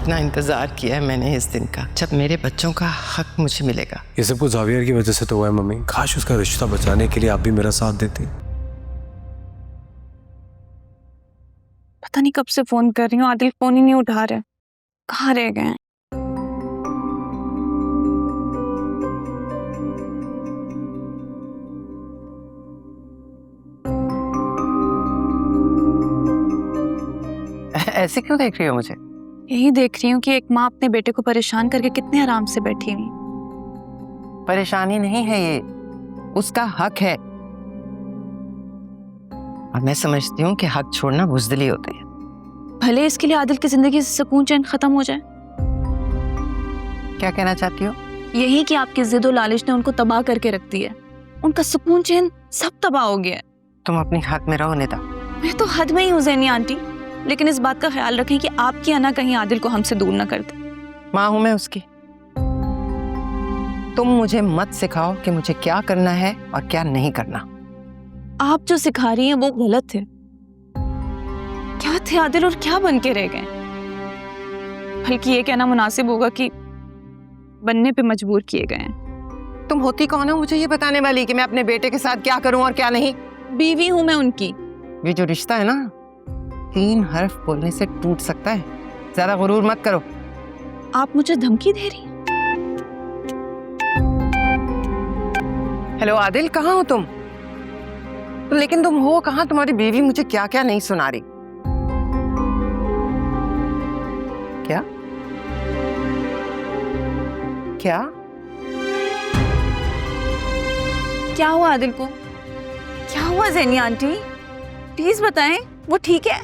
कितना इंतजार किया है मैंने इस दिन का, जब मेरे बच्चों का हक मुझे मिलेगा। ये सब कुछ जावियर की वजह से तो हुआ है मम्मी। काश उसका रिश्ता बचाने के लिए आप भी मेरा साथ देती। पता नहीं कब से फोन कर रही हूँ, आदिल फोन ही नहीं उठा रहे। कहाँ रह गए हैं? ऐसे क्यों देख रही हो मुझे? यही देख रही हूँ कि एक माँ अपने बेटे को परेशान करके कितने आराम से बैठी हुई। परेशानी नहीं है ये, उसका हक है। और मैं समझती हूँ कि हक छोड़ना बुज़दिली होती है। भले इसके लिए आदिल की जिंदगी से सुकून चैन खत्म हो जाए। क्या कहना चाहती हो? यही कि आपकी जिद और लालच ने उनको तबाह करके रख दिया है। उनका सुकून चैन सब तबाह हो गया है। तुम अपनी हद में रहो निदा। मैं तो हद में ही हूँ ज़ैनी आंटी, लेकिन इस बात का ख्याल रखें कि आपकी आना कहीं आदिल को हमसे दूर ना कर दे। माँ हूं मैं उसकी। तुम मुझे मत सिखाओ कि मुझे क्या करना है और क्या नहीं करना। आप जो सिखा रही हैं वो गलत थे। क्या थे आदिल और क्या बन के रह गए? बल्कि ये कहना मुनासिब होगा कि बनने पे मजबूर किए गए हैं। तुम होती कौन हो मुझे ये बताने वाली कि मैं अपने बेटे के साथ क्या करूं और क्या नहीं? बीवी हूं मैं उनकी। ये जो रिश्ता है ना, 3 हर्फ बोलने से टूट सकता है। ज्यादा गुरूर मत करो। आप मुझे धमकी दे रही हैं? हेलो आदिल, कहाँ हो तुम? लेकिन तुम हो कहाँ? तुम्हारी बीवी मुझे क्या क्या नहीं सुना रही। क्या क्या क्या हुआ आदिल को? क्या हुआ ज़ैनी आंटी? प्लीज बताएं, वो ठीक है?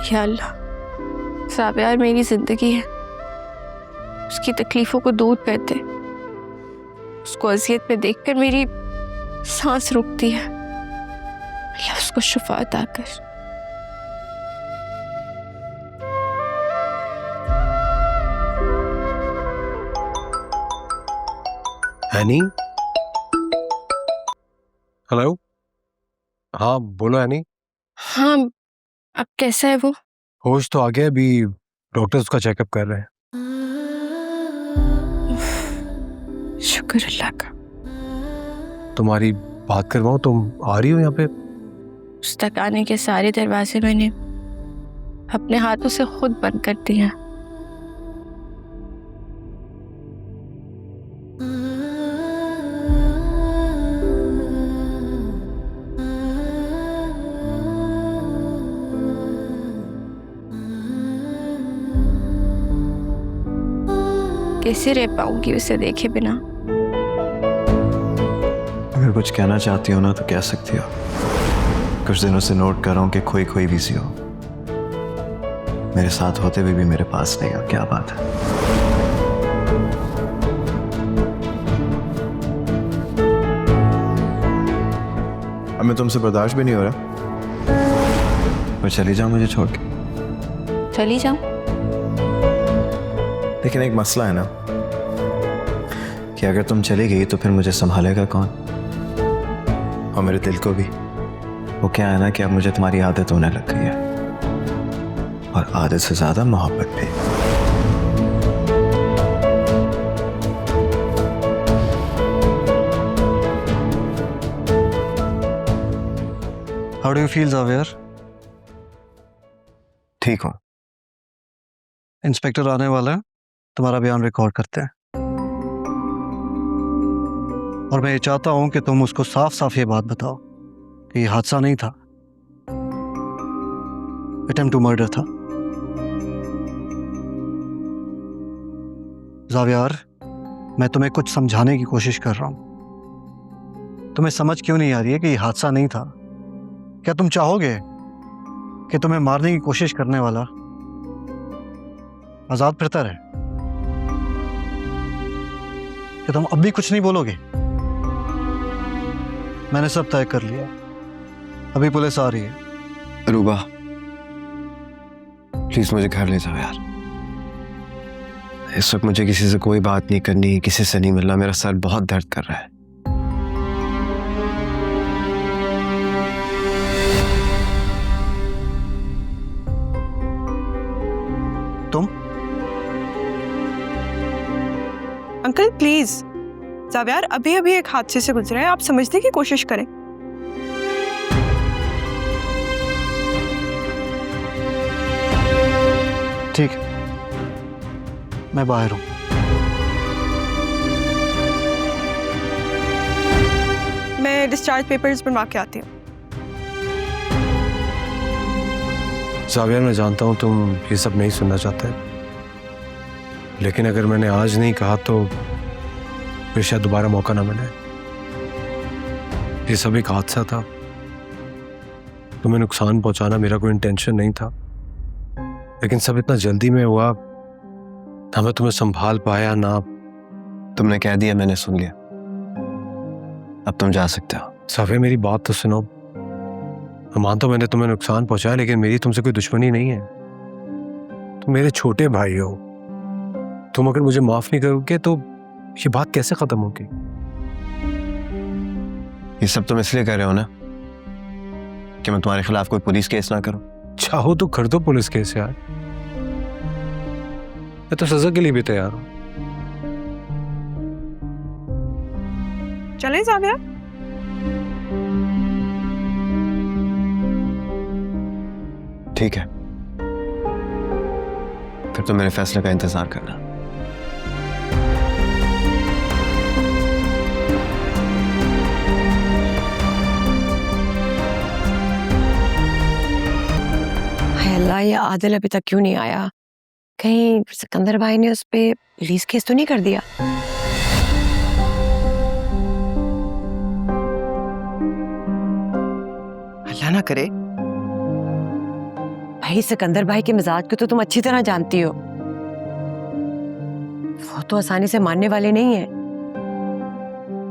या अल्लाह, ज़ावियर मेरी जिंदगी है, उसकी तकलीफों को दूर कर दे। उसको अजियत में देखकर मेरी सांस रुकती है, या उसको शिफा अता कर। एनी? हेलो? हाँ बोलो एनी। हाँ, अब कैसा है वो? होश तो आ गया, अभी डॉक्टर्स उसका चेकअप कर रहे हैं। शुक्र अल्लाह का। तुम्हारी बात करवाऊं? तुम आ रही हो यहाँ पे? उस तक आने के सारे दरवाजे मैंने अपने हाथों से खुद बंद कर दिया। कैसे रह पाऊंगी उसे देखे बिना? अगर कुछ कहना चाहती हो ना तो कह सकती हो। कुछ दिनों से नोट कर रहा हूं कि खोई खोई बिजी हो। मेरे साथ होते हुए भी मेरे पास नहीं हो। क्या बात है? अब मैं तुमसे बर्दाश्त भी नहीं हो रहा। मैं चली जाऊं मुझे छोड़ के? चली जाऊं? लेकिन एक मसला है ना कि अगर तुम चली गई तो फिर मुझे संभालेगा कौन? और मेरे दिल को भी। वो क्या है ना कि अब मुझे तुम्हारी आदत होने लग गई है, और आदत से ज्यादा मोहब्बत भी। How do you feel Xavier? ठीक हूं। इंस्पेक्टर आने वाला है, तुम्हारा बयान रिकॉर्ड करते हैं। और मैं ये चाहता हूं कि तुम उसको साफ साफ ये बात बताओ कि ये हादसा नहीं था, अटेम्प्ट टू मर्डर था। ज़ावियर, मैं तुम्हें कुछ समझाने की कोशिश कर रहा हूं। तुम्हें समझ क्यों नहीं आ रही है कि ये हादसा नहीं था? क्या तुम चाहोगे कि तुम्हें मारने की कोशिश करने वाला आजाद फिरता रहे? कि तुम अब भी कुछ नहीं बोलोगे? मैंने सब तय कर लिया, अभी पुलिस आ रही है। रूबा, प्लीज मुझे घर ले जाओ यार। इस वक्त मुझे किसी से कोई बात नहीं करनी, किसी से नहीं मिलना। मेरा सर बहुत दर्द कर रहा है। तुम अंकल प्लीज, जावियार अभी अभी एक हादसे से गुजरे हैं, आप समझने की कोशिश करें। ठीक है, मैं बाहर हूं। मैं डिस्चार्ज पेपर्स बनवा के आती हूँ। जावियर, मैं जानता हूँ तुम ये सब नहीं सुनना चाहते, लेकिन अगर मैंने आज नहीं कहा तो फिर शायद दोबारा मौका ना मिले। ये सब एक हादसा था, तुम्हें नुकसान पहुंचाना मेरा कोई इंटेंशन नहीं था, लेकिन सब इतना जल्दी में हुआ, ना मैं तुम्हें संभाल पाया ना। तुमने कह दिया, मैंने सुन लिया, अब तुम जा सकते हो। जावियर, मेरी बात तो सुनो। मैं मानता हूं मैंने तुम्हें नुकसान पहुंचाया, लेकिन मेरी तुमसे कोई दुश्मनी नहीं है। तुम मेरे छोटे भाई हो। तुम अगर मुझे माफ नहीं करोगे तो ये बात कैसे खत्म होगी? ये सब तुम इसलिए कर रहे हो ना कि मैं तुम्हारे खिलाफ कोई पुलिस केस ना करूं। चाहो तो कर दो पुलिस केस यार, मैं तो सजा के लिए भी तैयार हूं। चलें जावियार? ठीक है, फिर तुम मेरे फैसले का इंतजार करना। अल्लाह, ये आदिल अभी तक क्यों नहीं आया? कहीं सिकंदर भाई ने उस पे पुलिस केस तो नहीं कर दिया? अल्लाह ना करे। भाई सिकंदर भाई के मिजाज को तो तुम अच्छी तरह जानती हो, वो तो आसानी से मानने वाले नहीं है।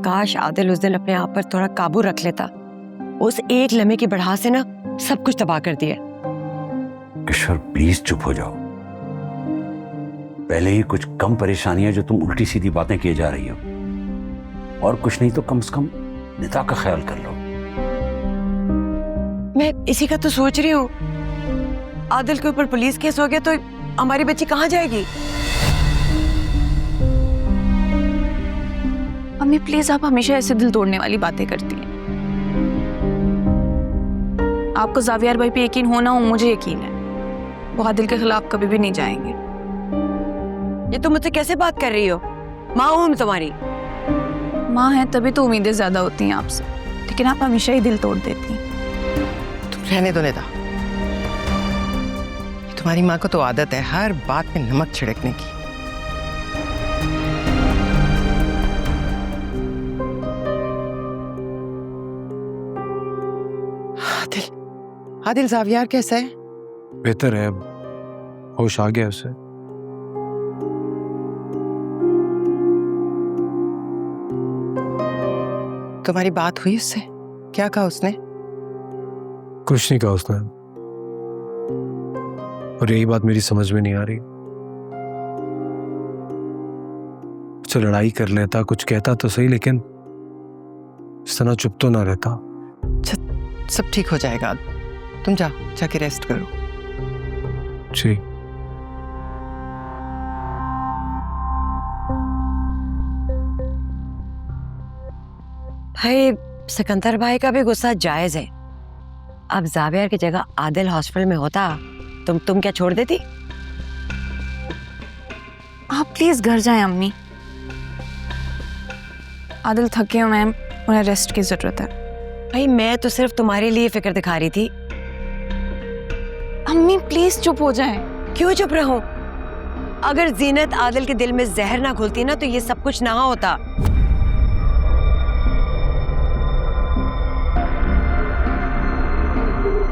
काश आदिल उस दिन अपने आप पर थोड़ा काबू रख लेता। उस एक लम्हे की बढ़ा से ना सब कुछ तबाह कर दिया। किशोर प्लीज चुप हो जाओ। पहले ही कुछ कम परेशानियां जो तुम उल्टी सीधी बातें किए जा रही हो, और कुछ नहीं तो कम से कम निदा का ख्याल कर लो। मैं इसी का तो सोच रही हूँ। आदिल के ऊपर पुलिस केस हो गया तो हमारी बच्ची कहाँ जाएगी? अम्मी प्लीज, आप हमेशा ऐसे दिल तोड़ने वाली बातें करती हैं। आपको जावियार भाई पे यकीन हो ना हो, मुझे यकीन है वो आदिल के खिलाफ कभी भी नहीं जाएंगे। ये तुम मुझसे कैसे बात कर रही हो? माँ हूं मैं तुम्हारी। माँ है तभी तो उम्मीदें ज्यादा होती हैं आपसे, लेकिन आप हमेशा ही दिल तोड़ देती हैं। तुम रहने दो नेता। तुम्हारी माँ को तो आदत है हर बात में नमक छिड़कने की। आदिल, आदिल जावियार कैसा है? बेहतर है, होश आ गया उसे। तुम्हारी बात हुई उससे? क्या कहा उसने? कुछ नहीं कहा उसने, और यही बात मेरी समझ में नहीं आ रही। कुछ लड़ाई कर लेता, कुछ कहता तो सही, लेकिन इस तरह चुप तो ना रहता। सब ठीक हो जाएगा। तुम जाके रेस्ट करो। जी। भाई सिकंदर भाई का भी गुस्सा जायज है। अब जावियार की जगह आदिल हॉस्पिटल में होता तुम क्या छोड़ देती? आप प्लीज घर जाएं अम्मी। आदिल थके हुए हैं, उन्हें रेस्ट की जरूरत है। भाई मैं तो सिर्फ तुम्हारे लिए फिक्र दिखा रही थी। अम्मी प्लीज चुप हो जाएं। क्यों चुप रहो? अगर जीनत आदिल के दिल में जहर ना घुलती ना तो ये सब कुछ ना होता।